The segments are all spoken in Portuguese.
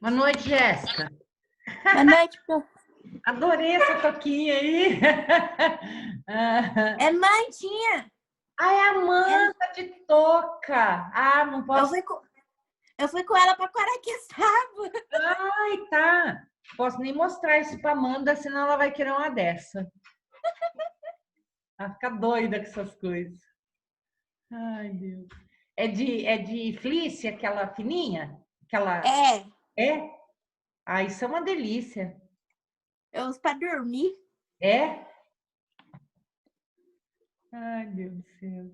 Boa noite, Jéssica. Boa noite, prof. Adorei essa toquinha aí. É Mandinha. Ah, é a Amanda de toca. Ah, não posso... Eu fui com ela para Quaraqueçaba. Ai, tá. Posso nem mostrar isso para Amanda, senão ela vai querer uma dessa. Ela fica doida com essas coisas. Ai, Deus. É de fleece, aquela fininha? Aquela... É. É? Ah, isso é uma delícia. Eu uso para dormir. É? Ai, Deus do céu.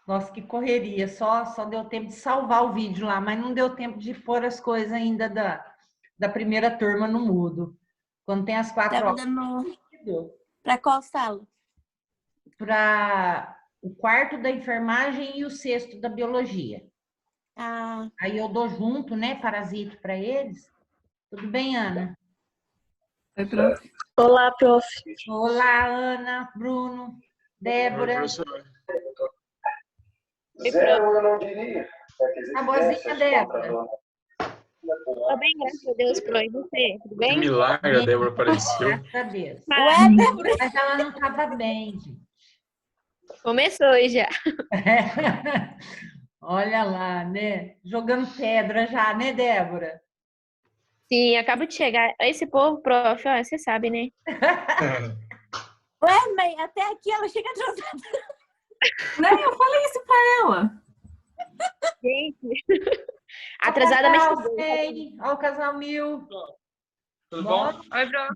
Nossa, que correria. Só deu tempo de salvar o vídeo lá, mas não deu tempo de pôr as coisas ainda da primeira turma no mudo. Quando tem as 4 Tava horas, dando para qual sala? para o quarto da enfermagem e o sexto da biologia. Ah. Aí eu dou junto, né, parasito para eles. Tudo bem, Ana? Oi, prof. Olá, prof. Olá, Ana, Bruno, Débora. Oi, professor. Zero eu não diria. Tá boazinha, Débora? Tô bem, graças a Deus, pro. E você? Tudo Que bem? milagre, a Débora apareceu. Graças a Deus. Ué, Débora? Mas ela não estava bem, gente. Começou já. Olha lá, né? Jogando pedra já, né, Débora? Sim, acabo de chegar. Esse povo, prof, ó, você sabe, né? Ué, mas até aqui ela chega atrasada. Nem eu falei isso pra ela. Gente. Atrasada, mas Casal tudo bem. 100, ó, o casal 1000. Tudo bom? Oi, prof.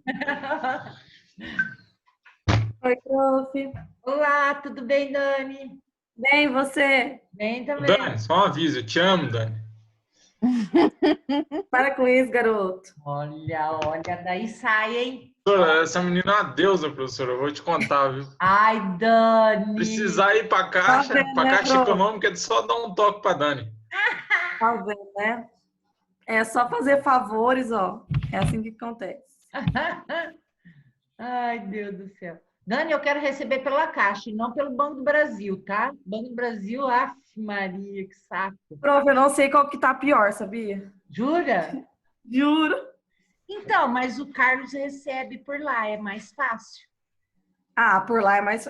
Oi, prof. Olá, tudo bem, Dani? Bem, você? Bem também. Dani, só um aviso, eu te amo, Dani. Para com isso, garoto. Olha, daí sai, hein? Professora, essa menina é uma deusa, professora, eu vou te contar, viu? Ai, Dani. Precisar ir pra Tá caixa, vendo, pra né, caixa prof? econômica, é só dar um toque pra Dani. Tá vendo, né? É só fazer favores, ó. É assim que acontece. Ai, Deus do céu. Dani, eu quero receber pela Caixa e não pelo Banco do Brasil, tá? Banco do Brasil, af, Maria, que saco. Prof, eu não sei qual que tá pior, sabia? Jura? Juro. Então, mas o Carlos recebe por lá, é mais fácil. Ah, por lá é mais...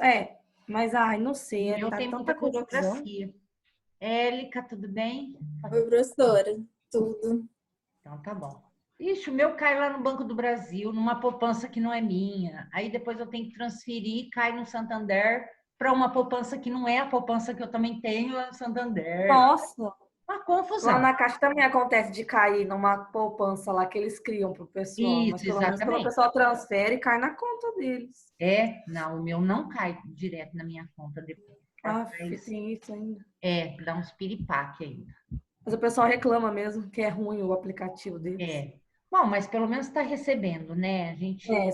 Mas, ai, não sei. Eu Tá tenho tanta muita confusão. burocracia. Élica, tudo bem? Oi, professora. Tudo. Então tá bom. Ixi, o meu cai lá no Banco do Brasil, numa poupança que não é minha. Aí depois eu tenho que transferir, cai no Santander para uma poupança que não é a poupança que eu também tenho lá no Santander. Nossa. Uma confusão. Lá na Caixa também acontece de cair numa poupança lá que eles criam pro pessoal. Mas Isso, pelo menos quando o exatamente. pessoal transfere, cai na conta deles. É, não, o meu não cai direto na minha conta depois. Ah, tem isso ainda. Dá uns piripaque ainda. Mas o pessoal reclama mesmo que é ruim o aplicativo deles. É. Bom, mas pelo menos está recebendo, né? A gente É.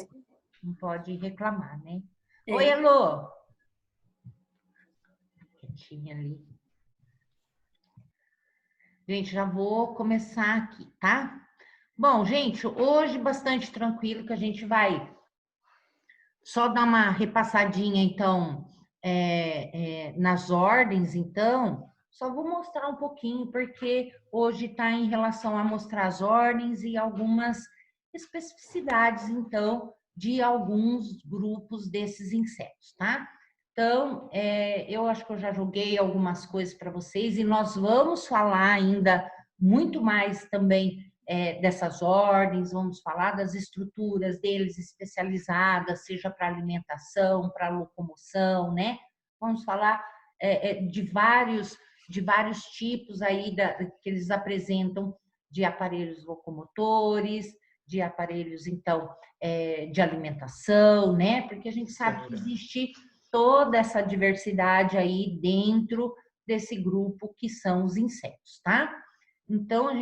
não pode reclamar, né? É. Oi, Elô. Quietinha ali. Gente, já vou começar aqui, tá? Bom, gente, hoje bastante tranquilo, que a gente vai só dar uma repassadinha, então, nas ordens, então. Só vou mostrar um pouquinho, porque hoje está em relação a mostrar as ordens e algumas especificidades, então, de alguns grupos desses insetos, tá? Então, eu acho que eu já joguei algumas coisas para vocês e nós vamos falar ainda muito mais também dessas ordens, vamos falar das estruturas deles especializadas, seja para alimentação, para locomoção, né? Vamos falar de vários tipos aí que eles apresentam de aparelhos locomotores, de aparelhos, então, de alimentação, né? Porque a gente sabe que existe toda essa diversidade aí dentro desse grupo que são os insetos, tá? Então, a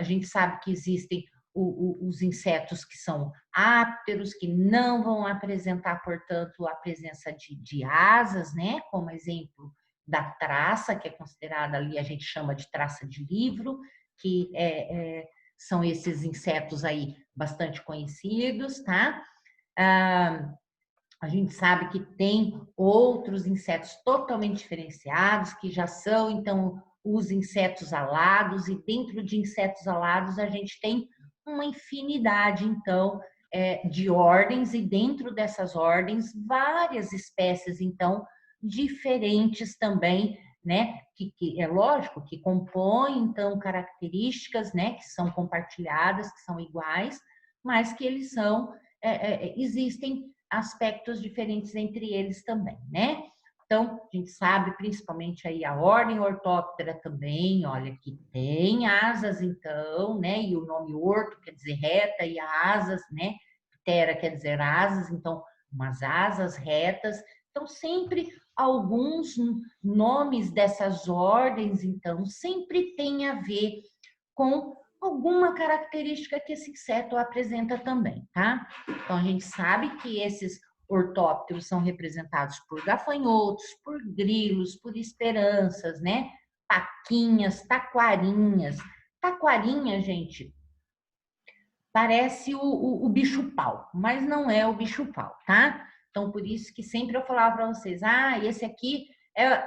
gente sabe que existem os insetos que são ápteros, que não vão apresentar, portanto, a presença de asas, né? Como exemplo da traça, que é considerada ali, a gente chama de traça de livro, que são esses insetos aí bastante conhecidos, tá? A gente sabe que tem outros insetos totalmente diferenciados, que já são, então, os insetos alados, e dentro de insetos alados a gente tem uma infinidade, então, de ordens, e dentro dessas ordens, várias espécies, então, diferentes também, né? Que é lógico que compõem, então, características, né? Que são compartilhadas, que são iguais, mas que eles são, existem aspectos diferentes entre eles também, né? Então, a gente sabe principalmente aí a ordem Orthoptera também, olha, que tem asas então, né? E o nome orto quer dizer reta e asas, né? Ptera quer dizer asas, então umas asas retas. Então, sempre alguns nomes dessas ordens, então, sempre tem a ver com alguma característica que esse inseto apresenta também, tá? Então, a gente sabe que esses ortópteros são representados por gafanhotos, por grilos, por esperanças, né? Paquinhas, taquarinhas. Taquarinha, gente, parece o bicho-pau, mas não é o bicho-pau, tá? Então, por isso que sempre eu falava para vocês, esse aqui,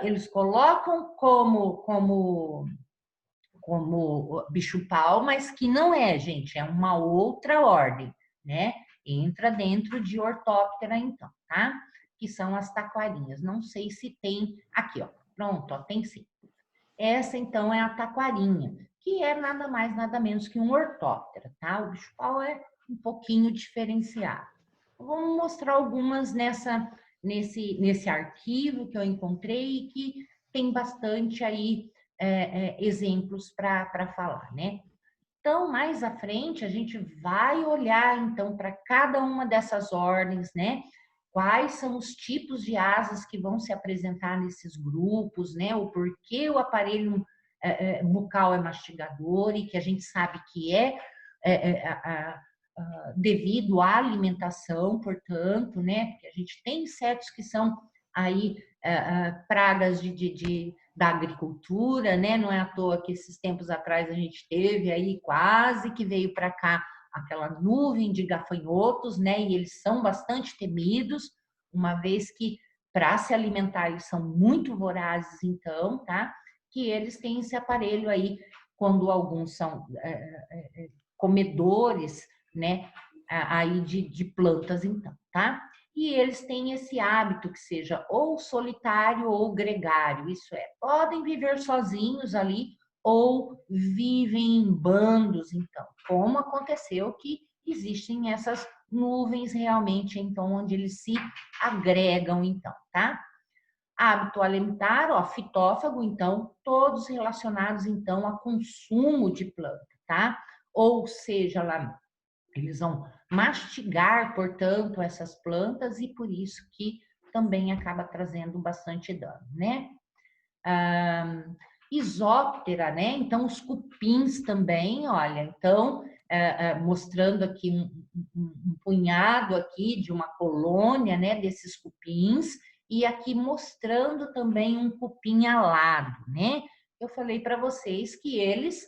eles colocam como bicho-pau, mas que não é, gente, é uma outra ordem, né? Entra dentro de Orthoptera, então, tá? Que são as taquarinhas. Não sei se tem aqui, ó. Pronto, ó, tem sim. Essa, então, é a taquarinha, que é nada mais, nada menos que um Orthoptera, tá? O bicho-pau é um pouquinho diferenciado. Vamos mostrar algumas nesse arquivo que eu encontrei e que tem bastante aí exemplos para falar, né? Então, mais à frente, a gente vai olhar, então, para cada uma dessas ordens, né? Quais são os tipos de asas que vão se apresentar nesses grupos, né? O porquê o aparelho bucal é mastigador e que a gente sabe que devido à alimentação, portanto, né? Porque a gente tem insetos que são aí pragas da agricultura, né? Não é à toa que esses tempos atrás a gente teve aí quase que veio para cá aquela nuvem de gafanhotos, né? E eles são bastante temidos, uma vez que para se alimentar eles são muito vorazes, então, tá? Que eles têm esse aparelho aí, quando alguns são comedores, né? Aí de plantas, então, tá? E eles têm esse hábito que seja ou solitário ou gregário, isso é, podem viver sozinhos ali ou vivem em bandos, então, como aconteceu que existem essas nuvens realmente, então, onde eles se agregam, então, tá? Hábito alimentar, ó, fitófago, então, todos relacionados, então, a consumo de planta, tá? Ou seja, lá eles vão mastigar, portanto, essas plantas e por isso que também acaba trazendo bastante dano, né? Isóptera, né? Então, os cupins também, olha, então, mostrando aqui um punhado aqui de uma colônia, né, desses cupins, e aqui mostrando também um cupim alado, né? Eu falei para vocês que eles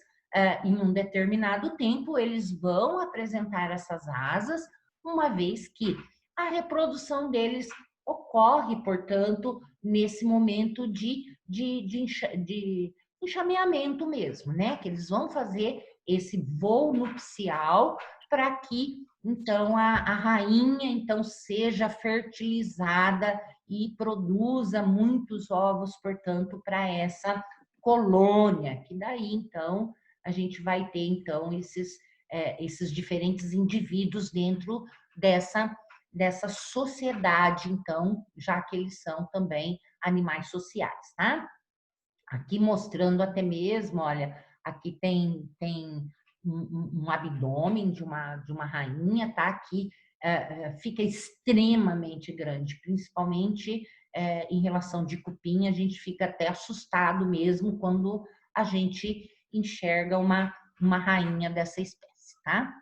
em um determinado tempo, eles vão apresentar essas asas, uma vez que a reprodução deles ocorre, portanto, nesse momento de enxameamento mesmo, né? Que eles vão fazer esse voo nupcial para que, então, a rainha, então, seja fertilizada e produza muitos ovos, portanto, para essa colônia, que daí, então, a gente vai ter, então, esses diferentes indivíduos dentro dessa sociedade, então, já que eles são também animais sociais, tá? Aqui mostrando até mesmo, olha, aqui tem um abdômen de uma rainha, tá? Aqui fica extremamente grande, principalmente em relação de cupim, a gente fica até assustado mesmo quando a gente enxerga uma rainha dessa espécie, tá?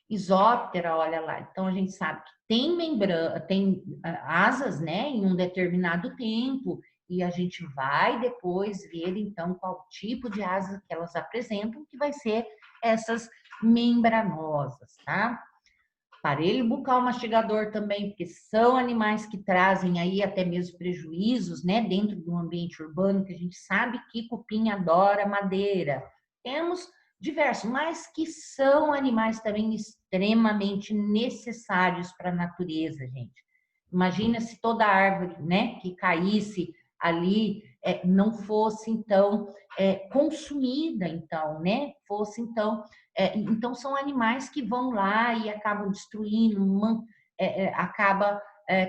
Isóptera, olha lá. Então a gente sabe que tem membrana, tem asas, né, em um determinado tempo, e a gente vai depois ver então qual tipo de asa que elas apresentam, que vai ser essas membranosas, tá? Aparelho bucal mastigador também, porque são animais que trazem aí até mesmo prejuízos, né, dentro do ambiente urbano, que a gente sabe que cupim adora madeira. Temos diversos, mas que são animais também extremamente necessários para a natureza, gente. Imagina se toda árvore, né, que caísse ali não fosse então consumida, então, né? Fosse então, então são animais que vão lá e acabam destruindo, acaba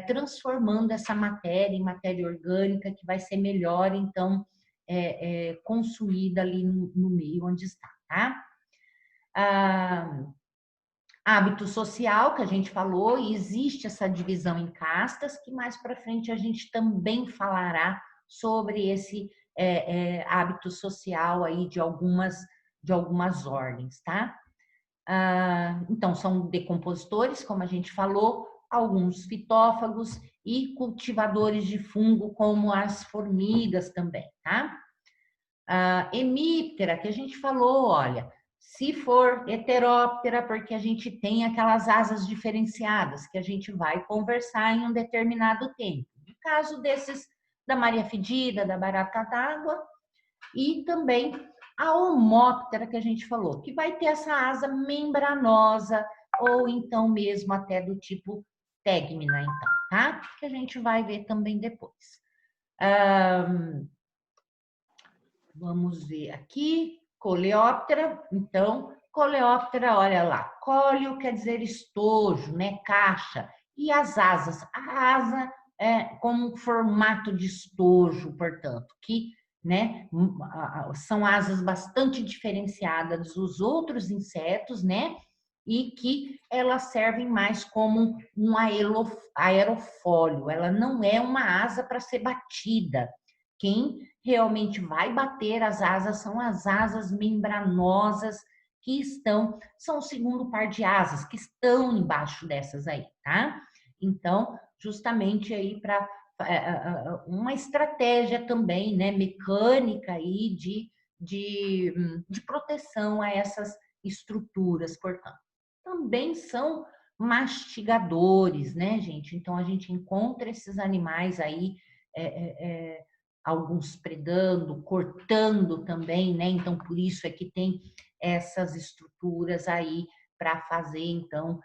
transformando essa matéria em matéria orgânica que vai ser melhor então consumida ali no meio onde está, tá? Hábito social, que a gente falou, e existe essa divisão em castas, que mais para frente a gente também falará sobre esse hábito social aí de algumas ordens, tá? Então, são decompositores, como a gente falou, alguns fitófagos e cultivadores de fungo, como as formigas também, tá? Hemíptera, que a gente falou, olha, se for heteróptera, porque a gente tem aquelas asas diferenciadas, que a gente vai conversar em um determinado tempo. No caso desses, da Maria Fedida, da barata d'água, e também a homóptera, que a gente falou, que vai ter essa asa membranosa, ou então mesmo até do tipo tegmina, então, tá? Que a gente vai ver também depois. Vamos ver aqui, coleóptera. Então, coleóptera, olha lá, cóleo quer dizer estojo, né? Caixa. E as asas? A asa é como um formato de estojo, portanto, que, né, são asas bastante diferenciadas dos outros insetos, né? E que elas servem mais como um aerofólio. Ela não é uma asa para ser batida. Quem realmente vai bater as asas são as asas membranosas que são o segundo par de asas que estão embaixo dessas aí, tá? Então, justamente aí para uma estratégia também, né, mecânica aí de proteção a essas estruturas, portanto. Também são mastigadores, né, gente? Então, a gente encontra esses animais aí alguns predando, cortando também, né? Então, por isso é que tem essas estruturas aí para fazer, então,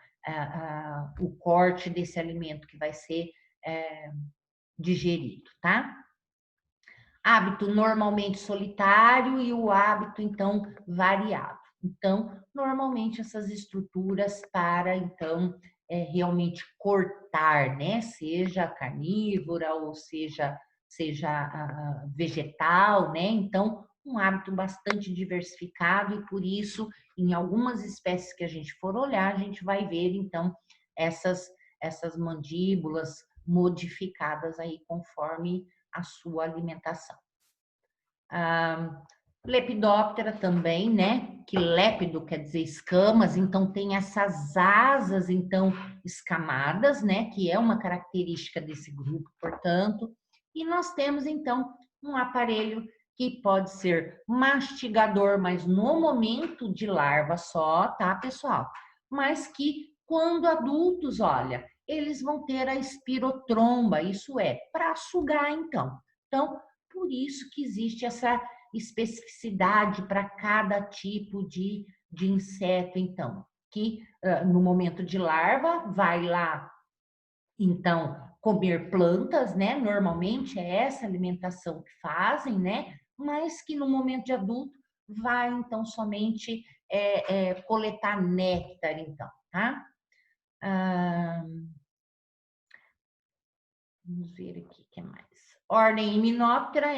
o corte desse alimento que vai ser digerido, tá? Hábito normalmente solitário e o hábito, então, variado. Então, normalmente essas estruturas para, então, realmente cortar, né? Seja carnívora ou seja vegetal, né? Então, um hábito bastante diversificado e por isso, em algumas espécies que a gente for olhar, a gente vai ver, então, essas mandíbulas modificadas aí conforme a sua alimentação. Lepidóptera também, né? Que lépido quer dizer escamas, então tem essas asas, então, escamadas, né? Que é uma característica desse grupo, portanto. E nós temos, então, um aparelho que pode ser mastigador, mas no momento de larva só, tá, pessoal? Mas que, quando adultos, olha, eles vão ter a espirotromba, isso é, para sugar, então. Então, por isso que existe essa especificidade para cada tipo de inseto, então, que no momento de larva vai lá, então, comer plantas, né? Normalmente é essa alimentação que fazem, né? Mas que no momento de adulto vai, então, somente coletar néctar, então, tá? Vamos ver aqui o que mais. Ordem Hymenoptera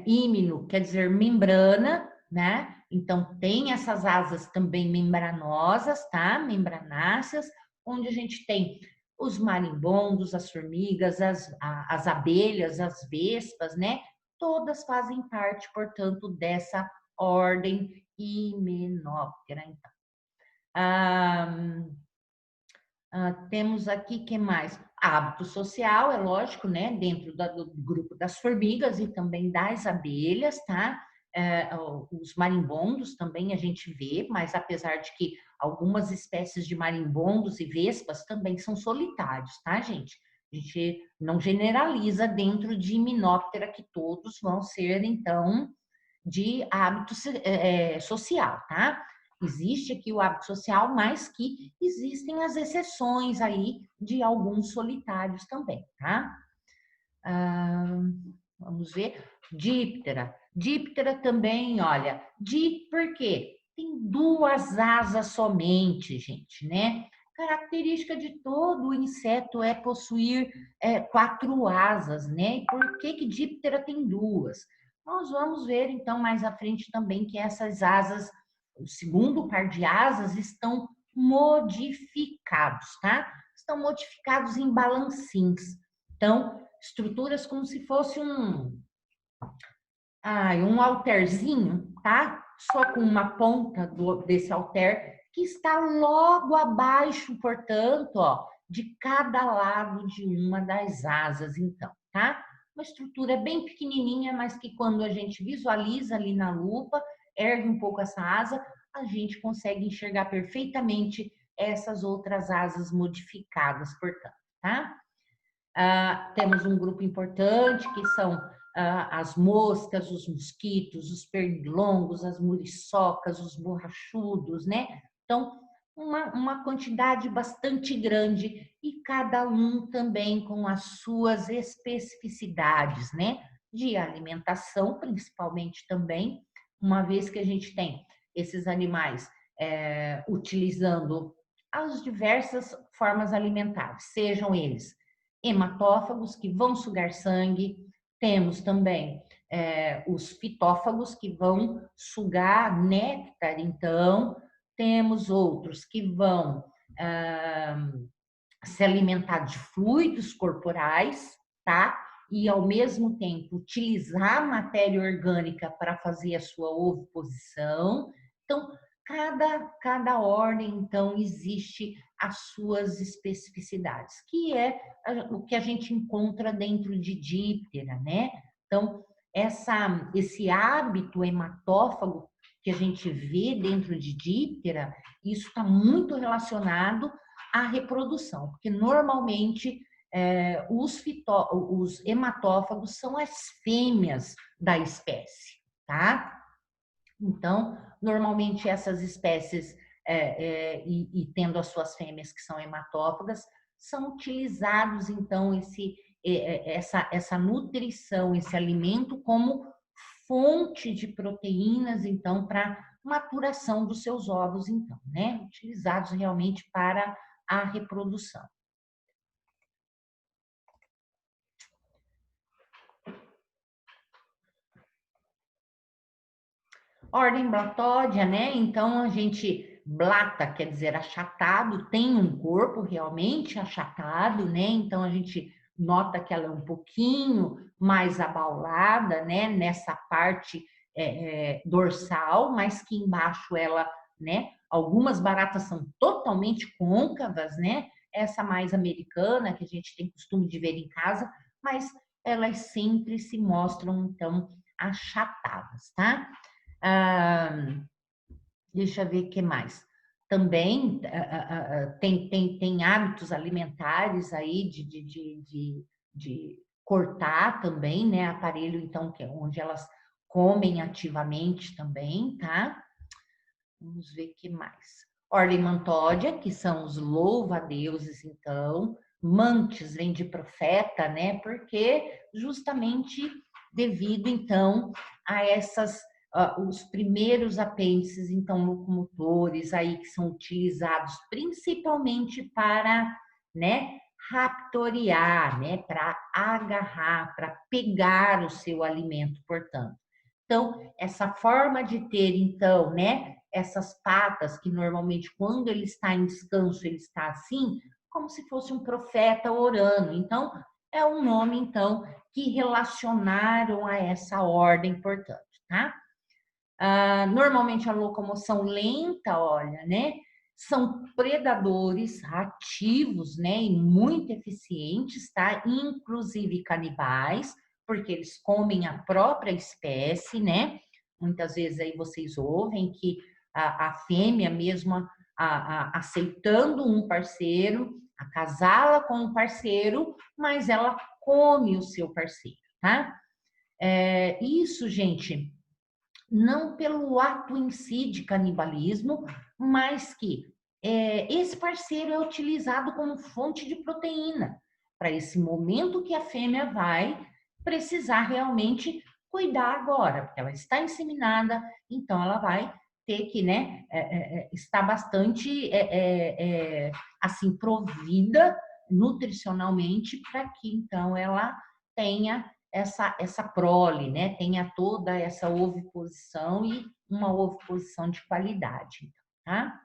hímeno, quer dizer membrana, né? Então, tem essas asas também membranosas, tá? Membranáceas, onde a gente tem os marimbondos, as formigas, as abelhas, as vespas, né? Todas fazem parte, portanto, dessa ordem Hymenoptera, então. Temos aqui, que mais? Hábito social, é lógico, né? Dentro do grupo das formigas e também das abelhas, tá? Os marimbondos também a gente vê, mas apesar de que algumas espécies de marimbondos e vespas também são solitários, tá, gente? A gente não generaliza dentro de Hymenoptera que todos vão ser, então, de hábito social, tá? Existe aqui o hábito social, mas que existem as exceções aí de alguns solitários também, tá? Vamos ver. Díptera. Díptera também, olha. Por quê? Tem 2 asas somente, gente, né? Característica de todo inseto é possuir 4 asas, né? E por que díptera tem 2? Nós vamos ver, então, mais à frente também que essas asas, o segundo par de asas, estão modificados, tá? Estão modificados em balancins. Então, estruturas como se fosse um halterzinho, tá? Só com uma ponta desse halter que está logo abaixo, portanto, ó, de cada lado de uma das asas, então, tá? Uma estrutura bem pequenininha, mas que quando a gente visualiza ali na lupa, ergue um pouco essa asa, a gente consegue enxergar perfeitamente essas outras asas modificadas, portanto, tá? Temos um grupo importante que são as moscas, os mosquitos, os pernilongos, as muriçocas, os borrachudos, né? Então, uma quantidade bastante grande e cada um também com as suas especificidades, né? De alimentação, principalmente também, uma vez que a gente tem esses animais utilizando as diversas formas alimentares, sejam eles hematófagos, que vão sugar sangue, temos também os fitófagos, que vão sugar néctar, então, temos outros que vão se alimentar de fluidos corporais, tá? E, ao mesmo tempo, utilizar matéria orgânica para fazer a sua oviposição. Então, cada ordem, então, existe as suas especificidades, que é o que a gente encontra dentro de díptera, né? Então, esse hábito hematófago que a gente vê dentro de díptera, isso está muito relacionado à reprodução, porque normalmente os hematófagos são as fêmeas da espécie, tá? Então, normalmente essas espécies, e tendo as suas fêmeas que são hematófagas, são utilizados, então, essa nutrição, esse alimento como fonte de proteínas, então, para maturação dos seus ovos, então, né? Utilizados realmente para a reprodução. Ordem Blatódia, né? Então, a gente, blata quer dizer achatado, tem um corpo realmente achatado, né? Então, a gente nota que ela é um pouquinho mais abaulada, né? Nessa parte dorsal, mas que embaixo ela, né? Algumas baratas são totalmente côncavas, né? Essa mais americana, que a gente tem costume de ver em casa, mas elas sempre se mostram, então, achatadas, tá? Deixa eu ver o que mais. Também tem hábitos alimentares aí de cortar também, né? Aparelho, então, que é onde elas comem ativamente também, tá? Vamos ver o que mais. Ordem Mantódia, que são os louva-deuses, então. Mantis vem de profeta, né? Porque justamente devido, então, a os primeiros apêndices, então, locomotores aí que são utilizados principalmente para, né, raptoriar, né, para agarrar, para pegar o seu alimento, portanto. Então, essa forma de ter, então, né, essas patas que normalmente quando ele está em descanso, ele está assim, como se fosse um profeta orando. Então, é um nome, então, que relacionaram a essa ordem, portanto, tá? Normalmente a locomoção lenta, olha, né? São predadores ativos, né? E muito eficientes, tá? Inclusive canibais, porque eles comem a própria espécie, né? Muitas vezes aí vocês ouvem que a fêmea mesmo aceitando um parceiro, acasá-la com um parceiro, mas ela come o seu parceiro, tá? Isso, gente, não pelo ato em si de canibalismo, mas que esse parceiro é utilizado como fonte de proteína para esse momento que a fêmea vai precisar realmente cuidar agora, porque ela está inseminada, então ela vai ter que, né, estar bastante assim provida nutricionalmente para que então ela tenha essa prole, né? Tenha toda essa oviposição e uma oviposição de qualidade, tá?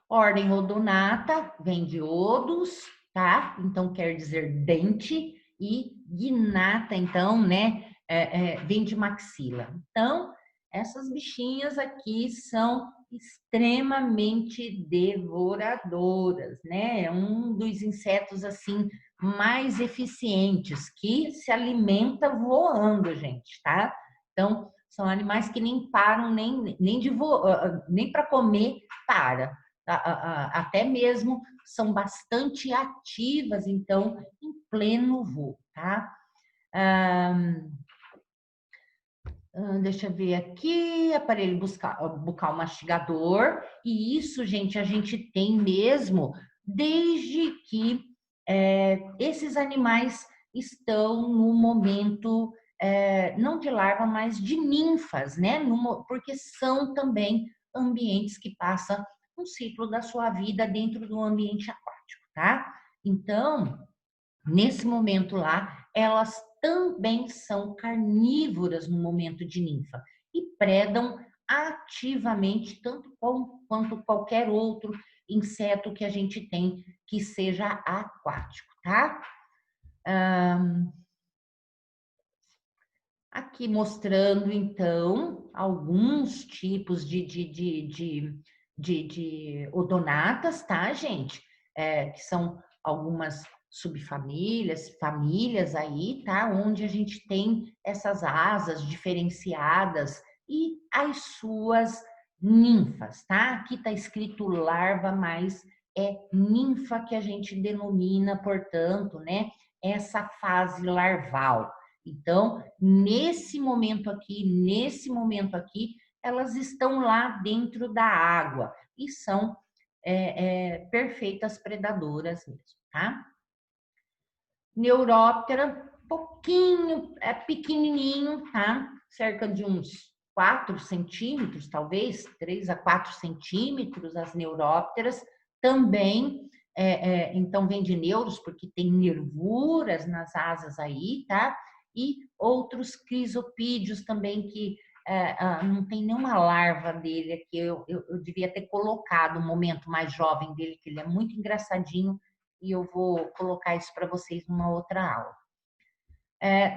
Ordem odonata vem de odus, tá? Então quer dizer dente, e gnata, então, né? Vem de maxila. Então, essas bichinhas aqui são extremamente devoradoras, né? É um dos insetos assim mais eficientes que se alimenta voando, gente, tá? Então, são animais que nem param nem para comer para. Até mesmo são bastante ativas, então, em pleno voo, tá? Deixa eu ver aqui, aparelho bucal mastigador, e isso, gente, a gente tem mesmo desde que esses animais estão no momento, não de larva, mas de ninfas, né? Porque são também ambientes que passam um ciclo da sua vida dentro do ambiente aquático, tá? Então, nesse momento lá, elas também são carnívoras no momento de ninfa e predam ativamente tanto quanto qualquer outro inseto que a gente tem que seja aquático, tá? Aqui mostrando, então, alguns tipos de odonatas, tá, gente? Que são algumas subfamílias, famílias aí, tá? Onde a gente tem essas asas diferenciadas e as suas ninfas, tá? Aqui tá escrito larva, mas é ninfa que a gente denomina, portanto, né? Essa fase larval. Então, nesse momento aqui, elas estão lá dentro da água e são perfeitas predadoras mesmo, tá? Neuróptera, pouquinho, pequenininho, tá? Cerca de uns 4 centímetros, talvez, 3 a 4 centímetros, as neurópteras. Também, então, vem de neuros, porque tem nervuras nas asas aí, tá? E outros crisopídeos também, que não tem nenhuma larva dele aqui. Eu devia ter colocado o momento mais jovem dele, que ele é muito engraçadinho, e eu vou colocar isso para vocês numa outra aula.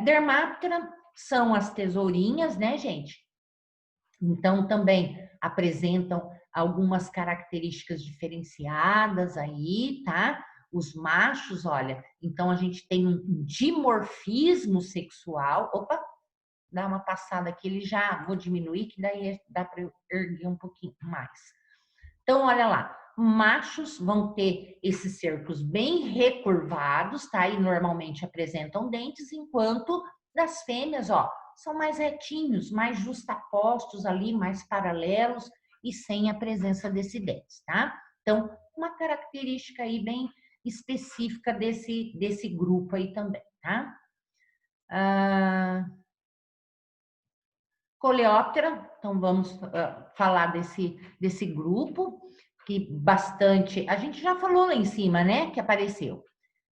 Dermaptera são as tesourinhas, né, gente? Então, também apresentam algumas características diferenciadas aí, tá? Os machos, olha, então a gente tem um dimorfismo sexual. Opa, dá uma passada aqui, ele já vou diminuir, que daí dá para eu erguer um pouquinho mais. Então, olha lá, machos vão ter esses cercos bem recurvados, tá? E normalmente apresentam dentes, enquanto das fêmeas, ó, são mais retinhos, mais justapostos ali, mais paralelos e sem a presença desses dentes, tá? Então, uma característica aí bem específica desse grupo aí também, tá? Coleóptera, então vamos falar desse grupo, que bastante, a gente já falou lá em cima, né, que apareceu.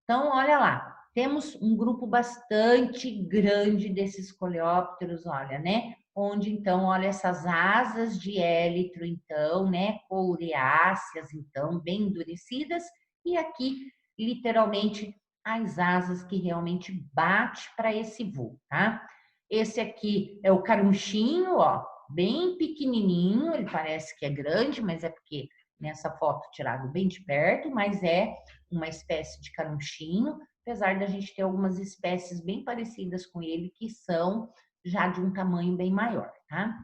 Então, olha lá, temos um grupo bastante grande desses coleópteros, olha, né, onde então, olha essas asas de élitro, então, né, coriáceas, então, bem endurecidas, e aqui, literalmente, as asas que realmente bate para esse voo, tá? Esse aqui é o carunchinho, ó, bem pequenininho, ele parece que é grande, mas é porque nessa foto tirado bem de perto, mas é uma espécie de carunchinho, apesar da gente ter algumas espécies bem parecidas com ele que são já de um tamanho bem maior, tá?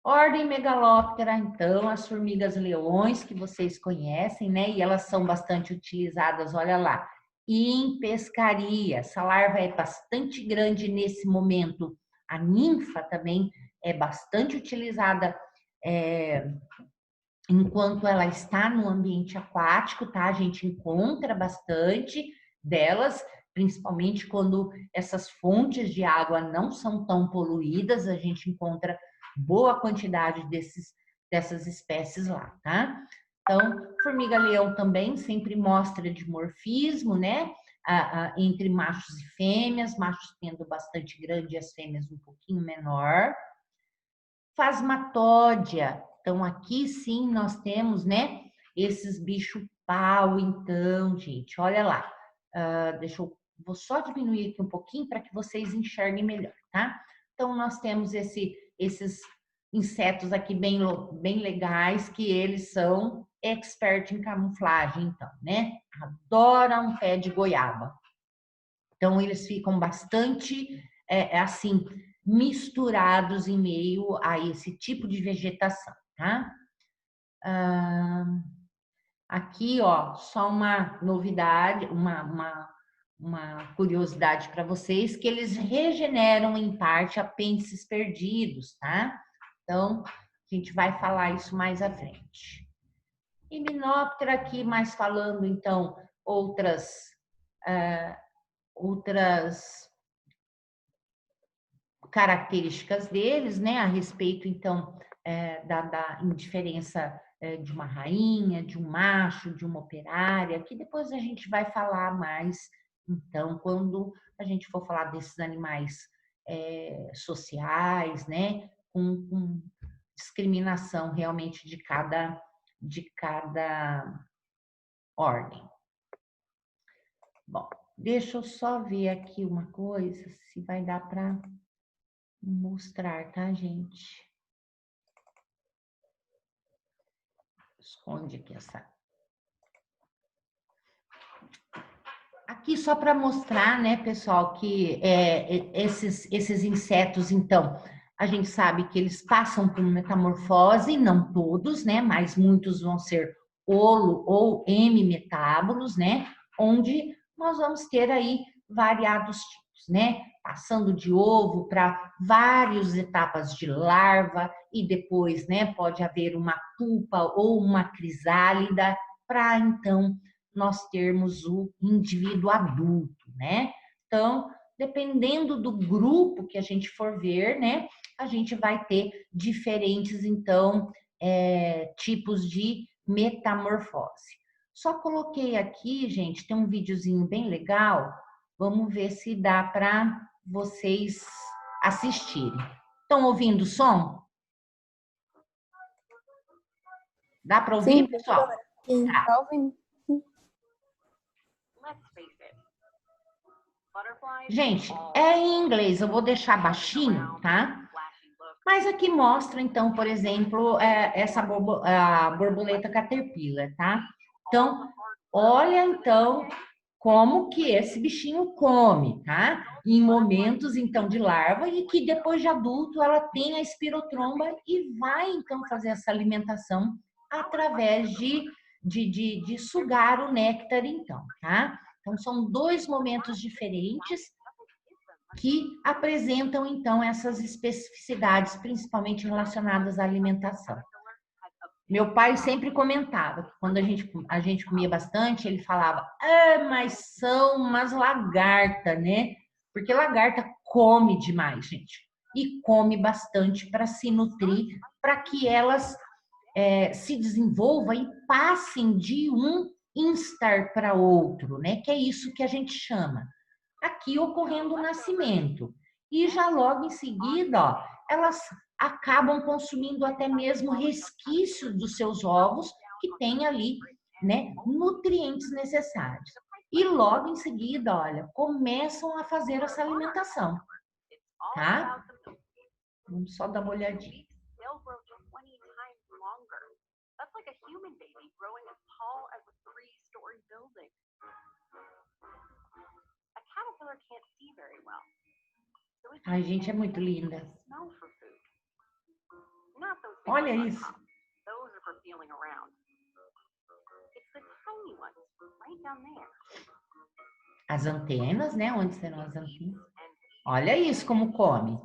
Ordem Megalóptera, então, as formigas-leões que vocês conhecem, né? E elas são bastante utilizadas, olha lá, em pescaria. Essa larva é bastante grande nesse momento. A ninfa também é bastante utilizada enquanto ela está no ambiente aquático, tá? A gente encontra bastante delas, principalmente quando essas fontes de água não são tão poluídas, a gente encontra boa quantidade dessas espécies lá, tá? Então, formiga-leão também sempre mostra dimorfismo, né? Entre machos e fêmeas, machos tendo bastante grande e as fêmeas um pouquinho menor. Phasmatódia. Então, aqui sim nós temos, né, esses bicho-pau, então, gente, olha lá. Vou só diminuir aqui um pouquinho para que vocês enxerguem melhor, tá? Então, nós temos esses insetos aqui bem legais, que eles são expert em camuflagem, então, né? Adoram pé de goiaba. Então, eles ficam bastante, assim, misturados em meio a esse tipo de vegetação, tá? Aqui, ó, só uma novidade, uma curiosidade para vocês, que eles regeneram em parte apêndices perdidos, tá? Então, a gente vai falar isso mais à frente. Himenóptera aqui, mais falando, então, outras características deles, né, a respeito, então, da indiferença de uma rainha, de um macho, de uma operária, que depois a gente vai falar mais, então, quando a gente for falar desses animais sociais, né, com discriminação realmente de cada ordem. Bom, deixa eu só ver aqui uma coisa, se vai dar para mostrar, tá, gente? Esconde aqui essa. Aqui só para mostrar, né, pessoal, que esses insetos, então, a gente sabe que eles passam por metamorfose, não todos, né, mas muitos vão ser holo ou hemimetábolos, né, onde nós vamos ter aí variados tipos, né, passando de ovo para várias etapas de larva e depois, né, pode haver uma pupa ou uma crisálida para então nós termos o indivíduo adulto, né? Então, dependendo do grupo que a gente for ver, né, a gente vai ter diferentes, então, tipos de metamorfose. Só coloquei aqui, gente, tem um videozinho bem legal. Vamos ver se dá para vocês assistirem. Estão ouvindo o som? Dá para ouvir, Sim, pessoal? sim, Tá. tá ouvindo. Gente, é em inglês, eu vou deixar baixinho, tá? Mas aqui mostra, então, por exemplo, a borboleta caterpillar, tá? Então, olha, então, como que esse bichinho come, tá? Em momentos, então, de larva e que depois de adulto ela tem a espirotromba e vai, então, fazer essa alimentação através de sugar o néctar, então, tá? Então, são dois momentos diferentes que apresentam, então, essas especificidades, principalmente relacionadas à alimentação. Meu pai sempre comentava que quando a gente comia bastante, ele falava, mas são umas lagartas, né? Porque lagarta come demais, gente. E come bastante para se nutrir, para que elas se desenvolvam e passem de um instar para outro, né? Que é isso que a gente chama. Aqui ocorrendo o nascimento. E já logo em seguida, ó, elas acabam consumindo até mesmo resquícios dos seus ovos que tem ali, né, nutrientes necessários. E logo em seguida, olha, começam a fazer essa alimentação, tá? Vamos só dar uma olhadinha. Ai, gente, é muito linda. Olha isso. As antenas, né? Onde serão as antenas? Olha isso como come.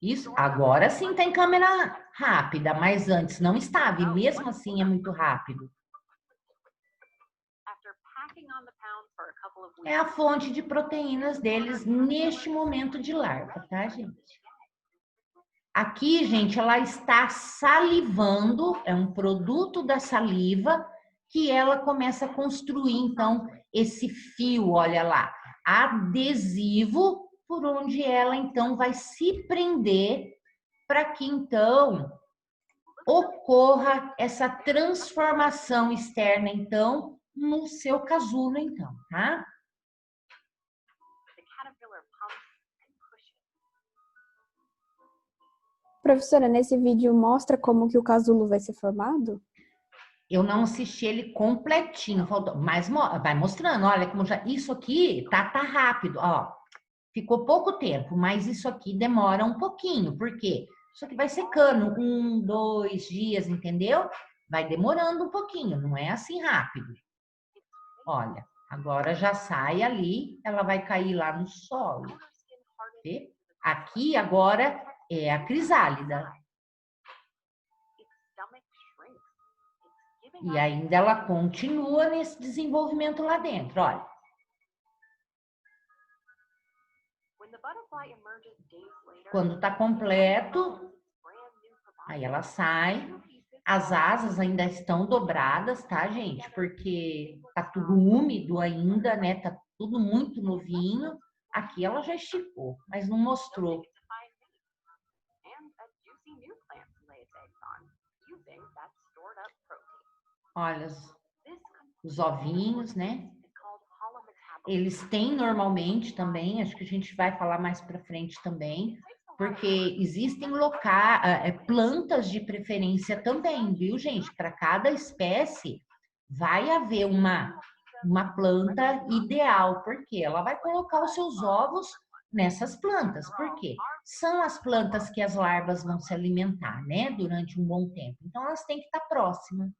Isso, agora sim tem câmera rápida, mas antes não estava, e mesmo assim é muito rápido. É a fonte de proteínas deles neste momento de larva, tá, gente? Aqui, gente, ela está salivando, é um produto da saliva que ela começa a construir, então, esse fio, olha lá, adesivo, por onde ela, então, vai se prender para que, então, ocorra essa transformação externa, então, no seu casulo, então, tá? Professora, nesse vídeo mostra como que o casulo vai ser formado? Eu não assisti ele completinho, faltou, mas vai mostrando, olha como já, isso aqui tá rápido, ó. Ficou pouco tempo, mas isso aqui demora um pouquinho, por quê? Isso aqui vai secando 1, 2 dias, entendeu? Vai demorando um pouquinho, não é assim rápido. Olha, agora já sai ali, ela vai cair lá no solo. Vê? Aqui agora é a crisálida. E ainda ela continua nesse desenvolvimento lá dentro, olha. Quando está completo, aí ela sai. As asas ainda estão dobradas, tá, gente? Porque tá tudo úmido ainda, né? Tá tudo muito novinho. Aqui ela já esticou, mas não mostrou. Olha, os ovinhos, né? Eles têm normalmente também, acho que a gente vai falar mais para frente também, porque existem plantas de preferência também, viu, gente? Para cada espécie vai haver uma planta ideal, porque ela vai colocar os seus ovos nessas plantas. Por quê? São as plantas que as larvas vão se alimentar, né? Durante um bom tempo. Então, elas têm que estar próximas.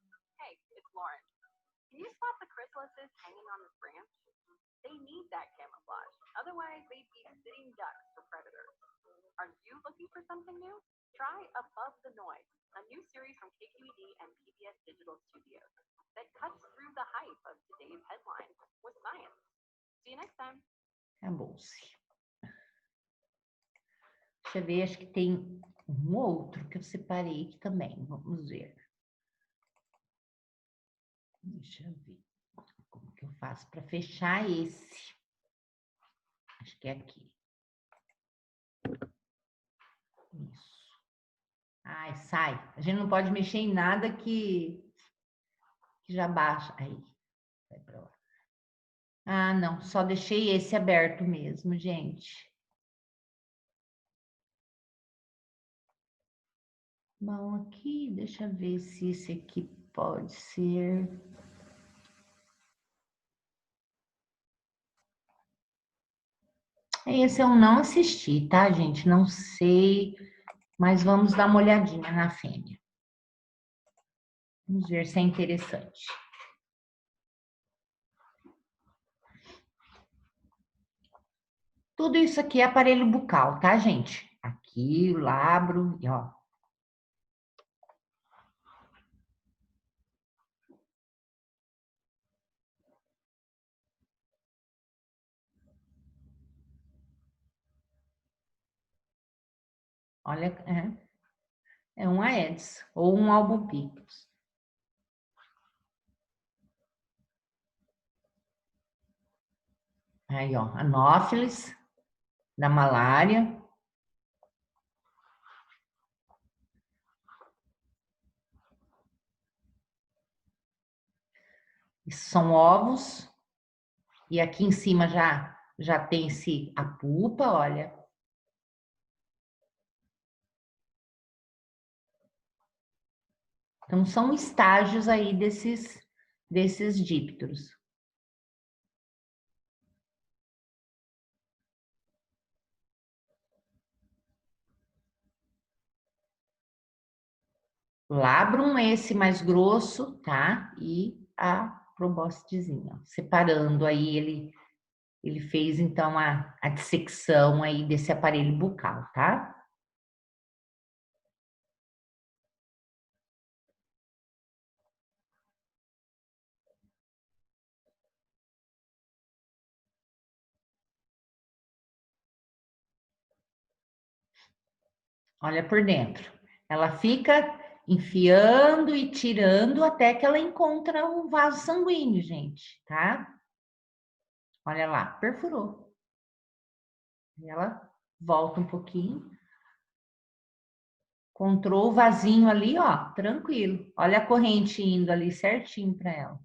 Acabou-se. Deixa eu ver, acho que tem um outro que eu separei aqui também. Vamos ver. Deixa eu ver como que eu faço para fechar esse. Acho que é aqui. Isso. Ai, sai. A gente não pode mexer em nada que já baixa. Aí, vai para lá. Ah, não. Só deixei esse aberto mesmo, gente. Bom, aqui, deixa eu ver se esse aqui pode ser. Esse eu não assisti, tá, gente? Não sei, mas vamos dar uma olhadinha na fêmea. Vamos ver se é interessante. Tudo isso aqui é aparelho bucal, tá, gente? Aqui, o labro, e ó. Olha, é um Aedes ou um Albopictus. Aí, ó, Anopheles, da malária. Isso são ovos. E aqui em cima já tem-se a pupa, olha. Então, são estágios aí desses dípteros. Labrum esse mais grosso, tá? E a proboscidezinha, ó. Separando aí, ele fez então a dissecção aí desse aparelho bucal, tá? Olha por dentro. Ela fica enfiando e tirando até que ela encontra o vaso sanguíneo, gente, tá? Olha lá, perfurou. E ela volta um pouquinho. Encontrou o vasinho ali, ó, tranquilo. Olha a corrente indo ali certinho para ela.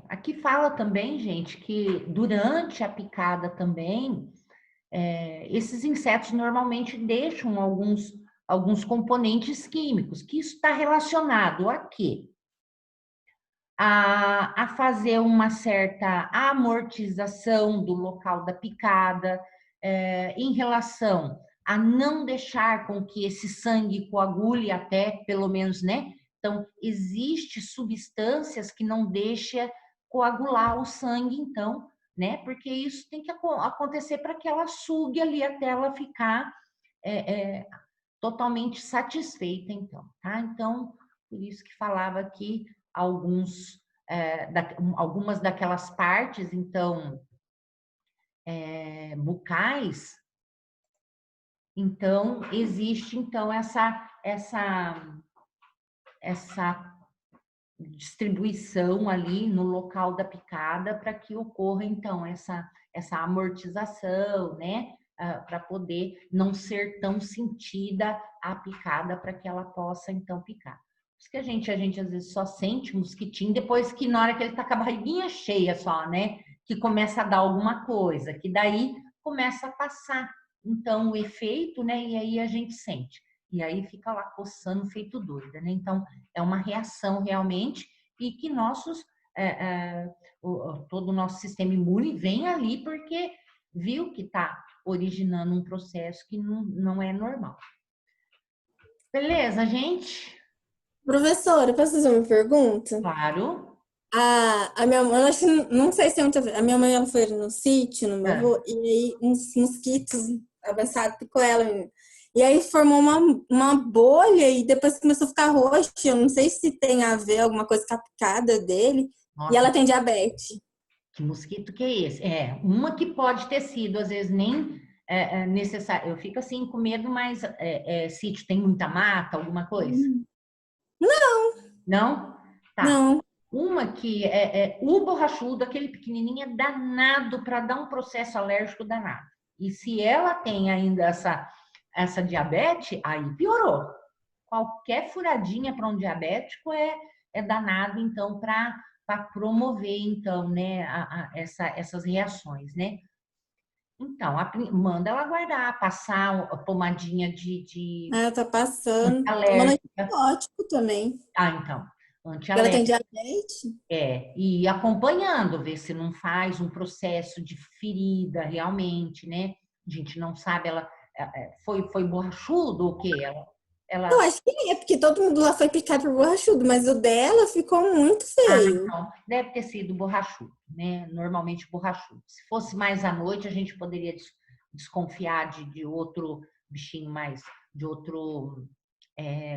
Aqui fala também, gente, que durante a picada também, esses insetos normalmente deixam alguns componentes químicos, que isso está relacionado a quê? A fazer uma certa amortização do local da picada, em relação a não deixar com que esse sangue coagule até, pelo menos, né? Então, existe substâncias que não deixam coagular o sangue, então, né? Porque isso tem que acontecer para que ela sugue ali até ela ficar totalmente satisfeita, então, tá? Então, por isso que falava aqui algumas daquelas partes, então, bucais, então, existe, então, essa distribuição ali no local da picada para que ocorra, então, essa amortização, né? Para poder não ser tão sentida a picada para que ela possa, então, picar. Por isso que a gente às vezes só sente mosquitinho depois que na hora que ele tá com a barriguinha cheia só, né? Que começa a dar alguma coisa, que daí começa a passar, então, o efeito, né? E aí a gente sente. E aí fica lá coçando feito doida, né? Então, é uma reação realmente e que todo o nosso sistema imune vem ali porque viu que está originando um processo que não é normal. Beleza, gente? Professora, posso fazer uma pergunta? Claro. A minha mãe, eu acho, não sei se é muita, a minha mãe ela foi no sítio, no meu É. avô, e aí uns mosquitos avançados picou ela. E aí formou uma bolha e depois começou a ficar roxa. Eu não sei se tem a ver alguma coisa com a picada dele. Nossa, E ela tem diabetes. que mosquito que é esse? Uma que pode ter sido, às vezes nem necessário. Eu fico assim com medo, mas sítio tem muita mata, alguma coisa? Não? Tá. Não. Uma que o borrachudo, aquele pequenininho, é danado para dar um processo alérgico danado. E se ela tem ainda essa diabetes, aí piorou. Qualquer furadinha para um diabético é danado, então, para promover, então, né, essas reações, né? Então, manda ela guardar, passar a pomadinha de Ela tá passando. Tomando antialérgica. antibiótico também. Então, Ela tem antialérgica. diabetes? E acompanhando, ver se não faz um processo de ferida realmente, né? A gente não sabe, ela foi borrachudo ou o quê? Eu Ela, acho que é, porque todo mundo lá foi picado por borrachudo, mas o dela ficou muito feio. então, deve ter sido borrachudo, né? Normalmente borrachudo. Se fosse mais à noite, a gente poderia desconfiar de outro bichinho mais, de outro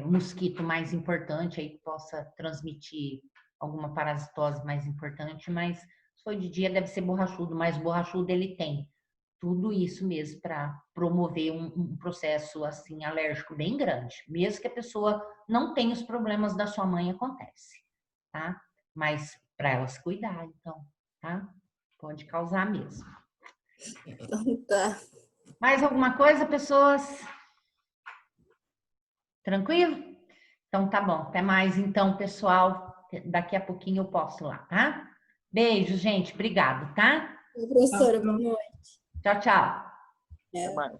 mosquito mais importante aí que possa transmitir alguma parasitose mais importante, mas se foi de dia deve ser borrachudo, mas borrachudo ele tem tudo isso mesmo para promover um processo assim alérgico bem grande, mesmo que a pessoa não tenha os problemas da sua mãe, acontece, tá? Mas para elas cuidar, então, tá? Pode causar mesmo. Então tá. Mais alguma coisa, pessoas? Tranquilo? Então tá bom. Até mais então, pessoal. Daqui a pouquinho eu posso lá, tá? Beijo, gente. Obrigado, tá? Professora, boa noite. Tchau, tchau. Até mais.